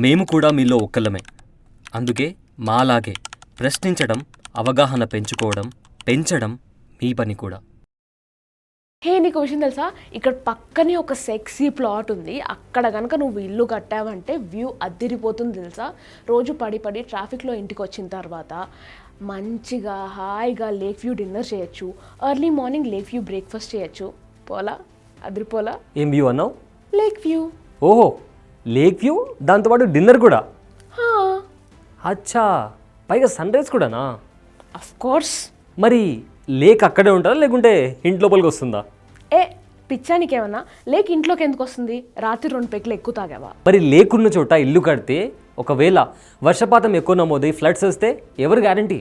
మేము కూడా మీలో ఒక్కళ్ళమే. అందుకే మాలాగే ప్రశ్నించడం, అవగాహన పెంచుకోవడం, పెంచడం మీ పని కూడా. హే, నీకు విషయం తెలుసా? ఇక్కడ పక్కనే ఒక సెక్సీ ప్లాట్ ఉంది. అక్కడ కనుక నువ్వు ఇల్లు కట్టావంటే వ్యూ అద్దిరిపోతుంది తెలుసా. రోజు పడి పడి ట్రాఫిక్లో ఇంటికి వచ్చిన తర్వాత మంచిగా హాయిగా లేక్ వ్యూ డిన్నర్ చేయొచ్చు, early morning lake view breakfast చేయొచ్చు. పోలా అదిరిపోలా? ఏం వ్యూ అన్నావు? Lake view. ఓహో, లేక్ వ్యూ, దాంతోపాటు డిన్నర్ కూడా. అచ్చా, పైగా సన్ రైజ్ కూడానా? Of course. మరి లేక్ అక్కడే ఉంటుందా లేకుంటే ఇంటి లోపలికి వస్తుందా? ఏ పిచ్చానికేమన్నా, లేక్ ఇంట్లోకి ఎందుకు వస్తుంది? రాత్రి 2 పెగ్గులు ఎక్కువ తాగావా? మరి లేక్ ఉన్న చోట ఇల్లు కడితే ఒకవేళ వర్షపాతం ఎక్కువ నమోదై ఫ్లడ్స్ వస్తే ఎవరు గ్యారంటీ?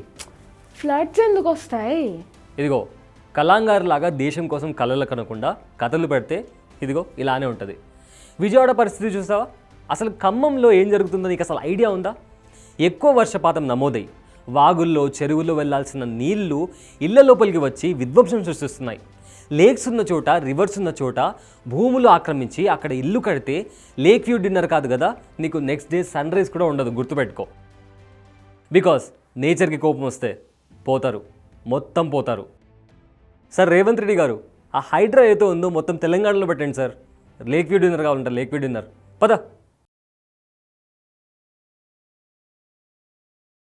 ఫ్లడ్స్ ఎందుకు వస్తాయి? ఇదిగో కలాంగారు లాగా దేశం కోసం కలలు కనకుండా కథలు పెడితే ఇదిగో ఇలానే ఉంటుంది. విజయవాడ పరిస్థితి చూసావా? అసలు ఖమ్మంలో ఏం జరుగుతుందో నీకు అసలు ఐడియా ఉందా? ఎక్కువ వర్షపాతం నమోదై వాగుల్లో చెరువుల్లో వెళ్లాల్సిన నీళ్లు ఇళ్ల లోపలికి వచ్చి విధ్వంసం సృష్టిస్తున్నాయి. లేక్స్ ఉన్న చోట, రివర్స్ ఉన్న చోట భూములు ఆక్రమించి అక్కడ ఇల్లు కడితే లేక్ వ్యూ డిన్నర్ కాదు కదా, నీకు నెక్స్ట్ డే సన్ రైజ్ కూడా ఉండదు, గుర్తుపెట్టుకో. బికాస్ నేచర్కి కోపం వస్తే పోతారు, మొత్తం పోతారు. సార్ రేవంత్ రెడ్డి గారు, ఆ హైడ్రా ఏదో ఉందో మొత్తం తెలంగాణలో పెట్టండి సార్. లేక్ వ్యూ డిన్నర్ కావాలంటారు, లేక్ వ్యూ డిన్నర్. పద.